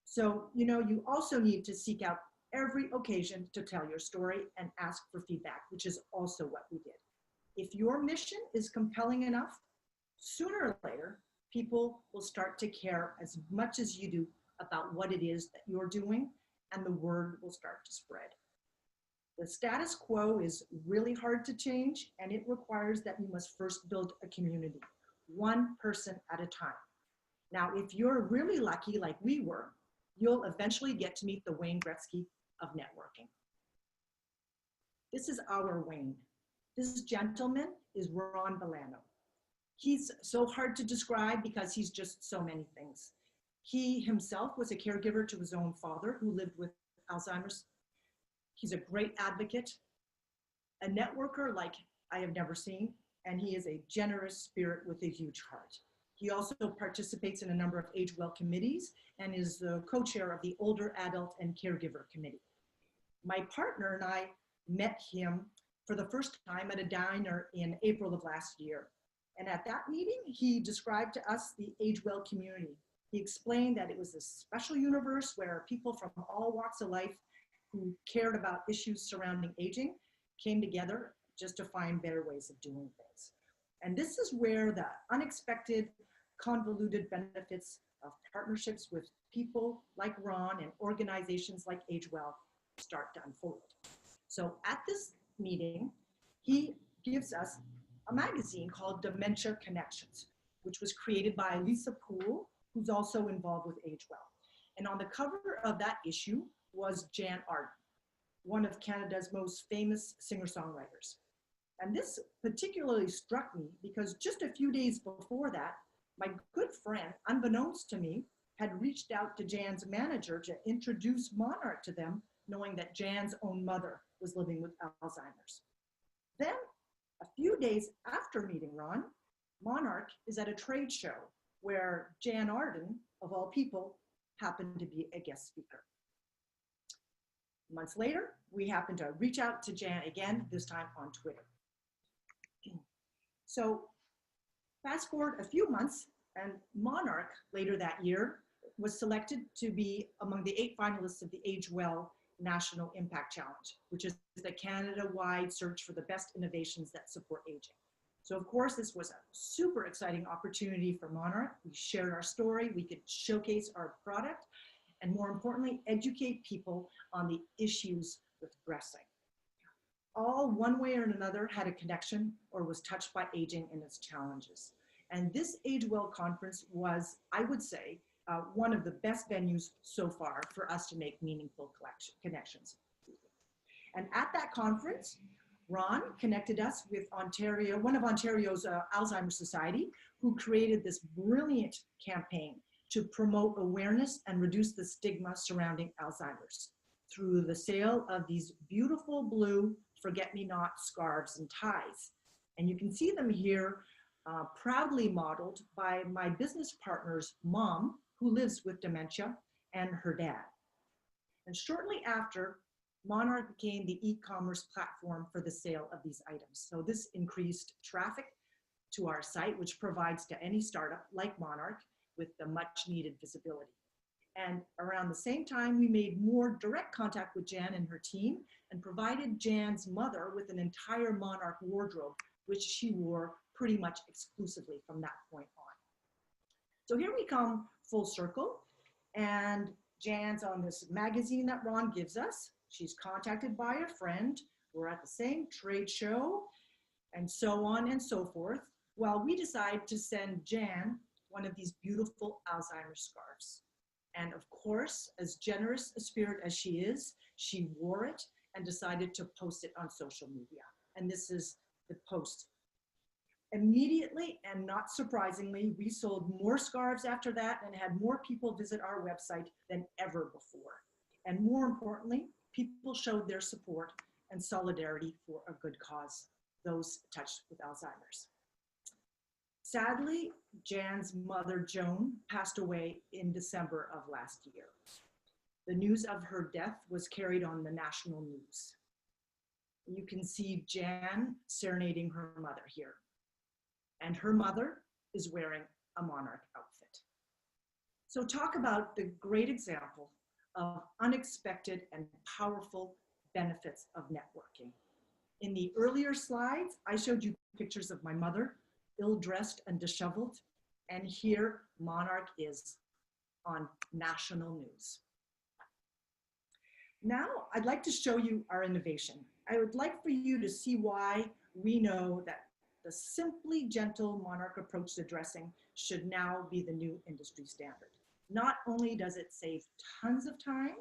So, you also need to seek out every occasion to tell your story and ask for feedback, which is also what we did. If your mission is compelling enough, sooner or later, people will start to care as much as you do about what it is that you're doing, and the word will start to spread. The status quo is really hard to change, and it requires that you must first build a community, one person at a time. Now, if you're really lucky like we were, you'll eventually get to meet the Wayne Gretzky of networking. This is our Wayne. This gentleman is Ron Bolano. He's so hard to describe because he's just so many things. He himself was a caregiver to his own father who lived with Alzheimer's. He's a great advocate, a networker like I have never seen, and he is a generous spirit with a huge heart. He also participates in a number of Age Well committees and is the co-chair of the Older Adult and Caregiver Committee. My partner and I met him for the first time at a diner in April of last year. And at that meeting, he described to us the Age Well community. He explained that it was a special universe where people from all walks of life who cared about issues surrounding aging came together just to find better ways of doing things. And this is where the unexpected, convoluted benefits of partnerships with people like Ron and organizations like Age Well start to unfold. So at this meeting, he gives us a magazine called Dementia Connections, which was created by Lisa Poole, who's also involved with Age Well. And on the cover of that issue was Jan Arden, one of Canada's most famous singer-songwriters. And this particularly struck me because just a few days before that, my good friend, unbeknownst to me, had reached out to Jan's manager to introduce Monarch to them, knowing that Jan's own mother was living with Alzheimer's. Then, a few days after meeting Ron, Monarch is at a trade show where Jan Arden, of all people, happened to be a guest speaker. Months later, we happened to reach out to Jan again, this time on Twitter. So Fast forward a few months, and Monarch later that year was selected to be among the 8 finalists of the Age Well National Impact Challenge, which is the Canada-wide search for the best innovations that support aging. So of course, this was a super exciting opportunity for Monarch. We shared our story, we could showcase our product, and more importantly, educate people on the issues with dressing. All one way or another had a connection or was touched by aging and its challenges. And this Age Well conference was, I would say, one of the best venues so far for us to make meaningful connections. And at that conference, Ron connected us with Ontario, one of Ontario's Alzheimer's Society, who created this brilliant campaign to promote awareness and reduce the stigma surrounding Alzheimer's through the sale of these beautiful blue forget-me-not scarves and ties. And you can see them here proudly modeled by my business partner's mom, who lives with dementia, and her dad. And shortly after, Monarch became the e-commerce platform for the sale of these items. So this increased traffic to our site, which provides to any startup like Monarch with the much needed visibility. And around the same time, we made more direct contact with Jan and her team and provided Jan's mother with an entire Monarch wardrobe, which she wore pretty much exclusively from that point on. So here we come full circle, and Jan's on this magazine that Ron gives us. She's contacted by a friend. We're at the same trade show, and so on and so forth. Well, we decide to send Jan one of these beautiful Alzheimer's scarves. And of course, as generous a spirit as she is, she wore it and decided to post it on social media. And this is the post. Immediately, and not surprisingly, we sold more scarves after that and had more people visit our website than ever before. And more importantly, people showed their support and solidarity for a good cause, those touched with Alzheimer's. Sadly, Jan's mother, Joan, passed away in December of last year. The news of her death was carried on the national news. You can see Jan serenading her mother here. And her mother is wearing a Monarch outfit. So talk about the great example of unexpected and powerful benefits of networking. In the earlier slides, I showed you pictures of my mother, ill-dressed and disheveled, and here Monarch is on national news. Now, I'd like to show you our innovation. I would like for you to see why we know that the simply gentle Monarch approach to dressing should now be the new industry standard. Not only does it save tons of time,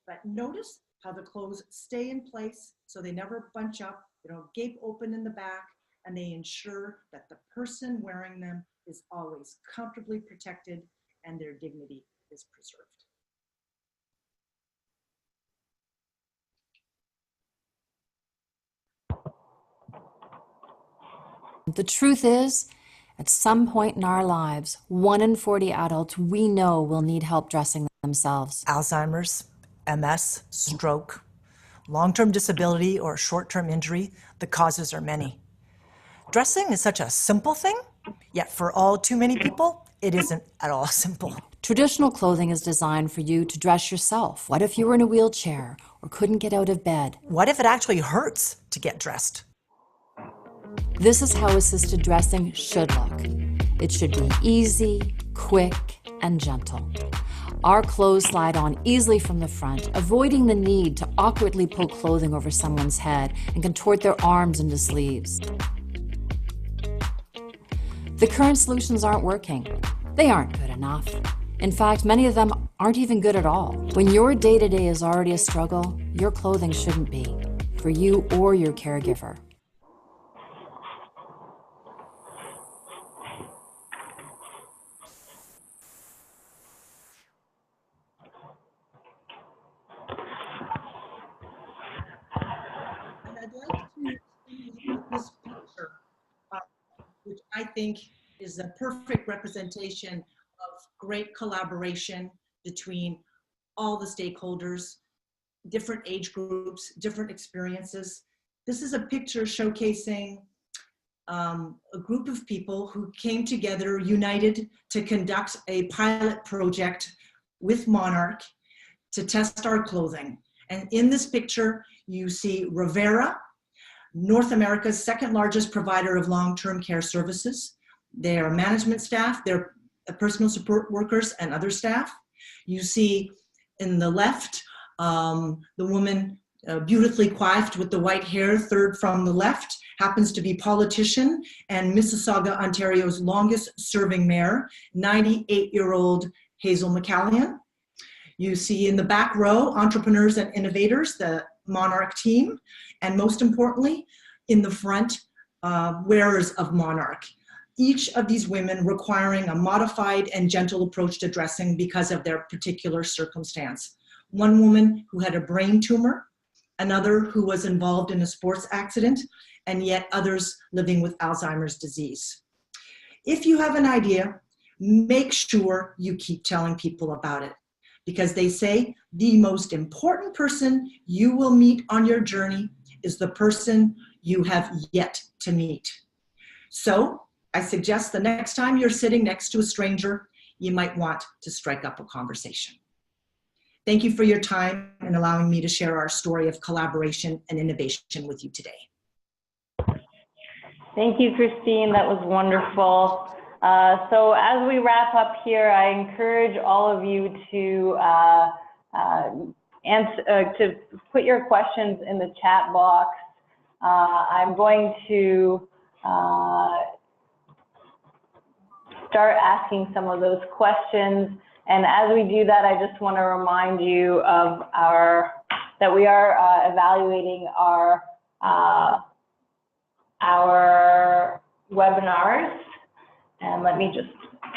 but notice how the clothes stay in place so they never bunch up, they don't gape open in the back, and they ensure that the person wearing them is always comfortably protected and their dignity is preserved. The truth is, at some point in our lives, 1 in 40 adults we know will need help dressing themselves. Alzheimer's, MS, stroke, long-term disability, or short-term injury, the causes are many. Dressing is such a simple thing, yet for all too many people, it isn't at all simple. Traditional clothing is designed for you to dress yourself. What if you were in a wheelchair or couldn't get out of bed? What if it actually hurts to get dressed? This is how assisted dressing should look. It should be easy, quick, and gentle. Our clothes slide on easily from the front, avoiding the need to awkwardly pull clothing over someone's head and contort their arms into sleeves. The current solutions aren't working. They aren't good enough. In fact, many of them aren't even good at all. When your day-to-day is already a struggle, your clothing shouldn't be, for you or your caregiver. And I'd like to show this picture, which I think is a perfect representation of great collaboration between all the stakeholders, different age groups, different experiences. This is a picture showcasing a group of people who came together, united to conduct a pilot project with Monarch to test our clothing. And in this picture, you see Revera, North America's second largest provider of long-term care services. They are management staff, they're personal support workers and other staff. You see in the left, the woman beautifully coiffed with the white hair, third from the left, happens to be politician and Mississauga, Ontario's longest serving mayor, 98-year-old Hazel McCallion. You see in the back row, entrepreneurs and innovators, the Monarch team, and most importantly, in the front, wearers of Monarch. Each of these women requiring a modified and gentle approach to dressing because of their particular circumstance. One woman who had a brain tumor, another who was involved in a sports accident, and yet others living with Alzheimer's disease. If you have an idea, make sure you keep telling people about it, because they say the most important person you will meet on your journey is the person you have yet to meet. So I suggest the next time you're sitting next to a stranger, you might want to strike up a conversation. Thank you for your time and allowing me to share our story of collaboration and innovation with you today. Thank you, Christine. That was wonderful. So as we wrap up here, I encourage all of you to to put your questions in the chat box. I'm going to start asking some of those questions. And as we do that, I just want to remind you of that we are evaluating our webinars. And let me just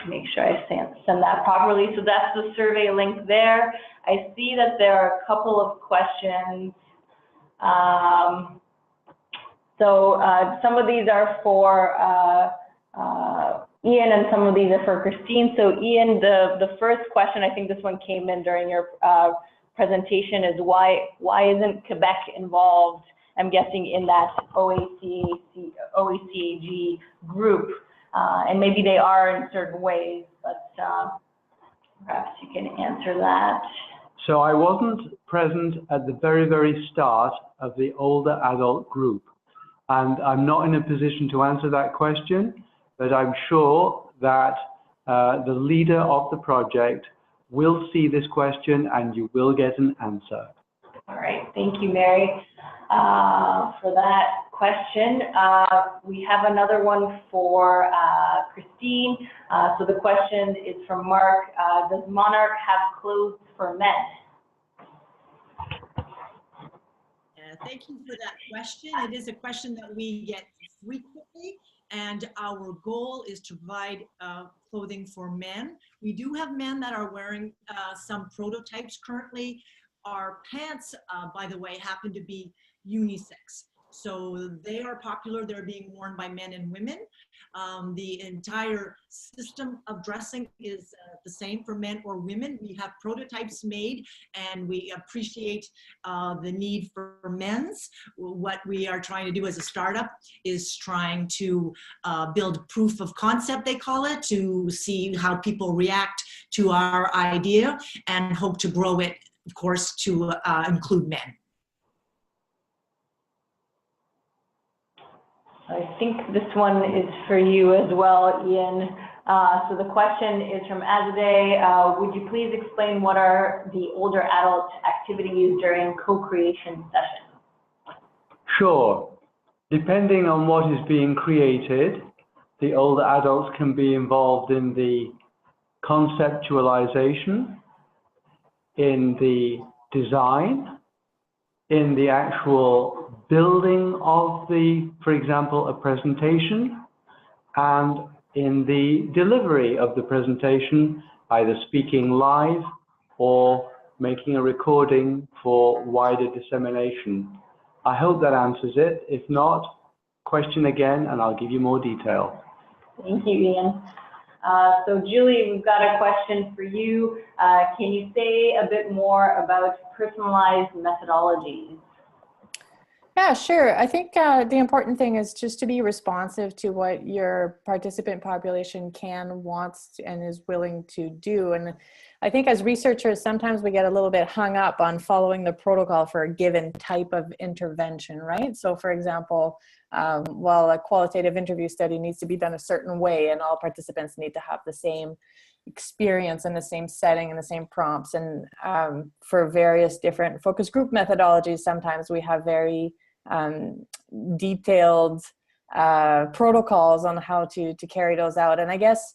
make sure I send that properly. So that's the survey link there. I see that there are a couple of questions. Some of these are for Ian and some of these are for Christine. So Ian, the first question, I think this one came in during your presentation, is why isn't Quebec involved, I'm guessing, in that OACAG group? And maybe they are in certain ways, but perhaps you can answer that. So I wasn't present at the very, very start of the older adult group, and I'm not in a position to answer that question, but I'm sure that the leader of the project will see this question and you will get an answer. All right, thank you, Mary, for that question. We have another one for Christine. So the question is from Mark. Does Monarch have clothes for men? Thank you for that question. It is a question that we get frequently, and our goal is to provide clothing for men. We do have men that are wearing some prototypes currently. Our pants, by the way, happen to be unisex. So they are popular. They're being worn by men and women. The entire system of dressing is the same for men or women. We have prototypes made, and we appreciate the need for men's. What we are trying to do as a startup is trying to build proof of concept, they call it, to see how people react to our idea, and hope to grow it, of course, to include men. I think this one is for you as well, Ian. So the question is from Azadeh. Would you please explain what are the older adult activities during co-creation sessions? Sure. Depending on what is being created, the older adults can be involved in the conceptualization, in the design, in the actual building of for example, a presentation, and in the delivery of the presentation, either speaking live or making a recording for wider dissemination. I hope that answers it. If not, question again and I'll give you more detail. Thank you, Ian. So Julie, we've got a question for you. Can you say a bit more about personalized methodologies? Yeah, sure. I think the important thing is just to be responsive to what your participant population wants, and is willing to do. And I think as researchers, sometimes we get a little bit hung up on following the protocol for a given type of intervention, right? So for example, well, a qualitative interview study needs to be done a certain way, and all participants need to have the same experience in the same setting and the same prompts. And for various different focus group methodologies, sometimes we have very detailed protocols on how to carry those out. And I guess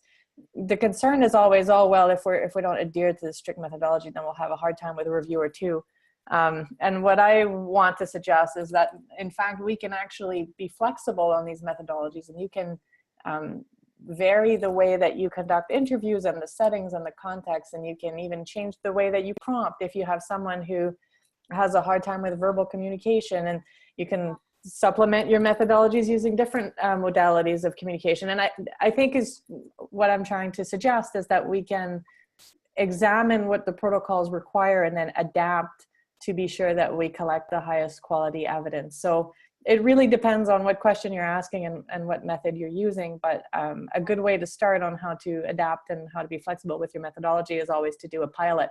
the concern is always, oh, well, if we don't adhere to the strict methodology, then we'll have a hard time with a reviewer too. And what I want to suggest is that, in fact, we can actually be flexible on these methodologies, and you can vary the way that you conduct interviews and the settings and the context, and you can even change the way that you prompt if you have someone who has a hard time with verbal communication, and you can supplement your methodologies using different modalities of communication. And I think is what I'm trying to suggest is that we can examine what the protocols require and then adapt to be sure that we collect the highest quality evidence. So it really depends on what question you're asking and what method you're using, but a good way to start on how to adapt and how to be flexible with your methodology is always to do a pilot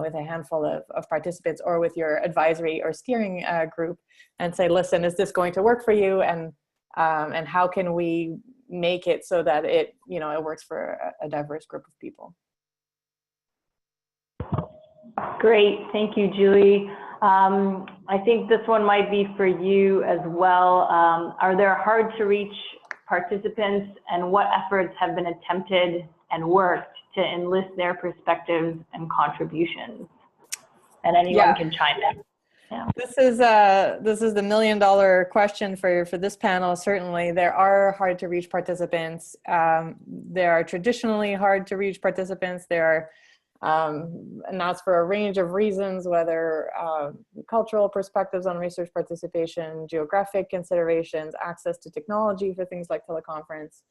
with a handful of participants, or with your advisory or steering group, and say, listen, is this going to work for you? And how can we make it so that it works for a diverse group of people? Great, thank you, Julie. I think this one might be for you as well. Are there hard to reach participants, and what efforts have been attempted and worked to enlist their perspectives and contributions? And anyone can chime in. Yeah. This is the $1 million question for this panel. Certainly, there are hard to reach participants. There are traditionally hard to reach participants. There are and that's for a range of reasons, whether cultural perspectives on research participation, geographic considerations, access to technology for things like teleconference.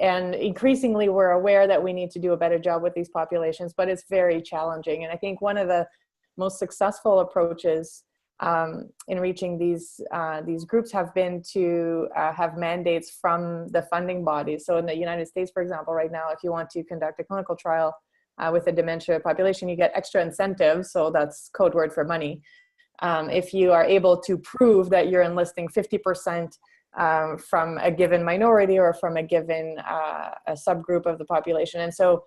And increasingly, we're aware that we need to do a better job with these populations, but it's very challenging. And I think one of the most successful approaches in reaching these groups have been to have mandates from the funding bodies. So in the United States, for example, right now, if you want to conduct a clinical trial with a dementia population, you get extra incentives. So that's code word for money. If you are able to prove that you're enlisting 50% from a given minority or from a given a subgroup of the population. And so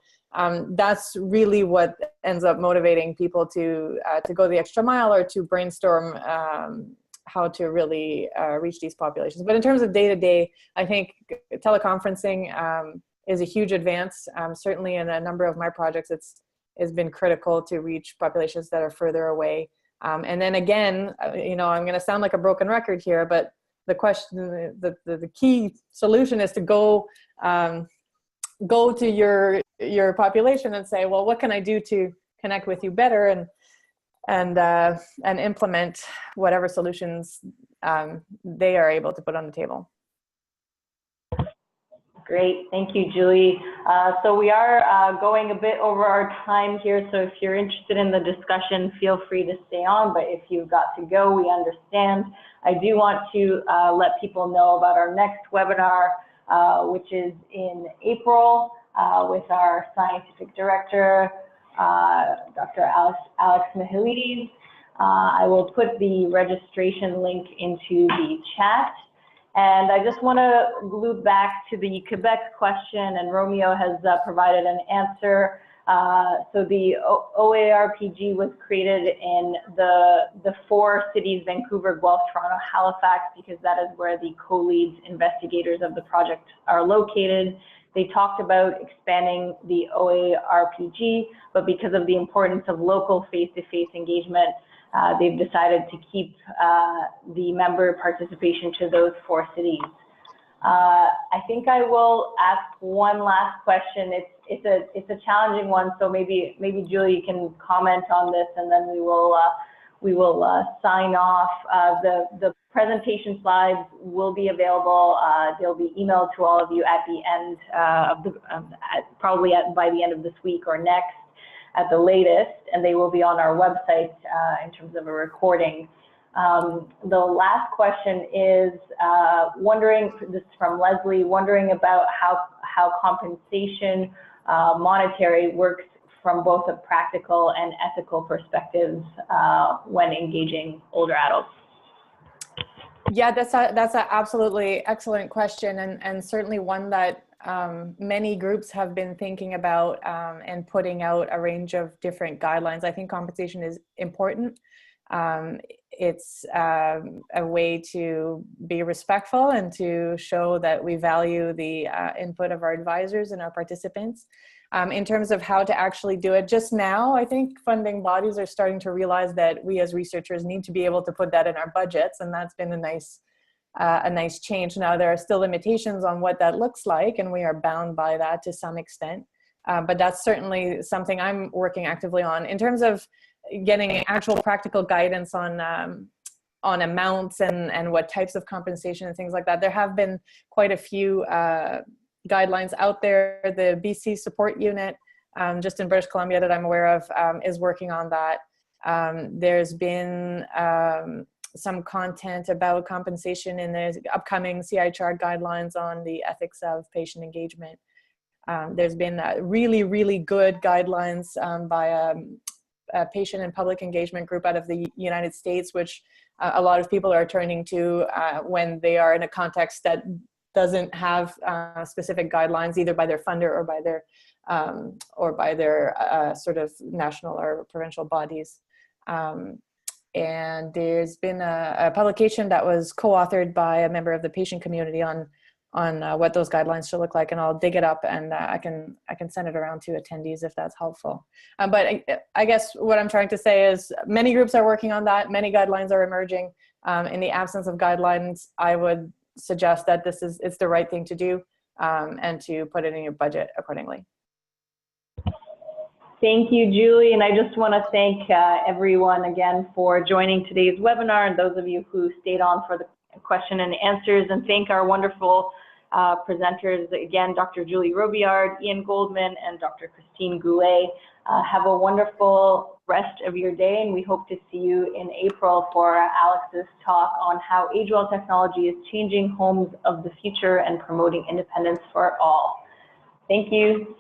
that's really what ends up motivating people to go the extra mile, or to brainstorm how to really reach these populations. But in terms of day-to-day, I think teleconferencing is a huge advance. Certainly in a number of my projects, it's been critical to reach populations that are further away. And then again, I'm going to sound like a broken record here, but the question, the key solution is to go to your population and say, well, what can I do to connect with you better, and implement whatever solutions they are able to put on the table. Great, thank you, Julie. So we are going a bit over our time here, so if you're interested in the discussion, feel free to stay on, but if you've got to go, we understand. I do want to let people know about our next webinar, which is in April, with our scientific director, Dr. Alex Mihailides. I will put the registration link into the chat. And I just want to loop back to the Quebec question, and Romeo has provided an answer. So the OARPG was created in the 4 cities, Vancouver, Guelph, Toronto, Halifax, because that is where the co-lead investigators of the project are located. They talked about expanding the OARPG, but because of the importance of local face-to-face engagement, they've decided to keep the member participation to those 4 cities. I think I will ask one last question. It's a challenging one, so maybe Julie, you can comment on this, and then we will sign off. The presentation slides will be available. They'll be emailed to all of you at the end by the end of this week or next at the latest, and they will be on our website in terms of a recording. The last question is wondering, this is from Leslie, wondering about how compensation monetary works from both a practical and ethical perspectives when engaging older adults. Yeah, that's an absolutely excellent question, and certainly one that many groups have been thinking about and putting out a range of different guidelines. I think compensation is important. It's a way to be respectful and to show that we value the input of our advisors and our participants. In terms of how to actually do it, just now, I think funding bodies are starting to realize that we as researchers need to be able to put that in our budgets, and that's been a nice change. Now, there are still limitations on what that looks like, and we are bound by that to some extent. But that's certainly something I'm working actively on. In terms of getting actual practical guidance on amounts and what types of compensation and things like that, there have been quite a few guidelines out there. The BC Support Unit, just in British Columbia that I'm aware of, is working on that. There's been some content about compensation in the upcoming CIHR guidelines on the ethics of patient engagement. There's been really, really good guidelines by a patient and public engagement group out of the United States, which a lot of people are turning to when they are in a context that doesn't have specific guidelines, either by their funder or by their sort of national or provincial bodies. And there's been a publication that was co-authored by a member of the patient community on what those guidelines should look like, and I'll dig it up and I can send it around to attendees if that's helpful. But I guess what I'm trying to say is many groups are working on that, many guidelines are emerging. In the absence of guidelines, I would suggest that it's the right thing to do, and to put it in your budget accordingly. Thank you, Julie, and I just want to thank everyone again for joining today's webinar, and those of you who stayed on for the question and answers, and thank our wonderful presenters again, Dr. Julie Robillard, Ian Goldman, and Dr. Christine Goulet. Have a wonderful rest of your day, and we hope to see you in April for Alex's talk on how AgeWell technology is changing homes of the future and promoting independence for all. Thank you.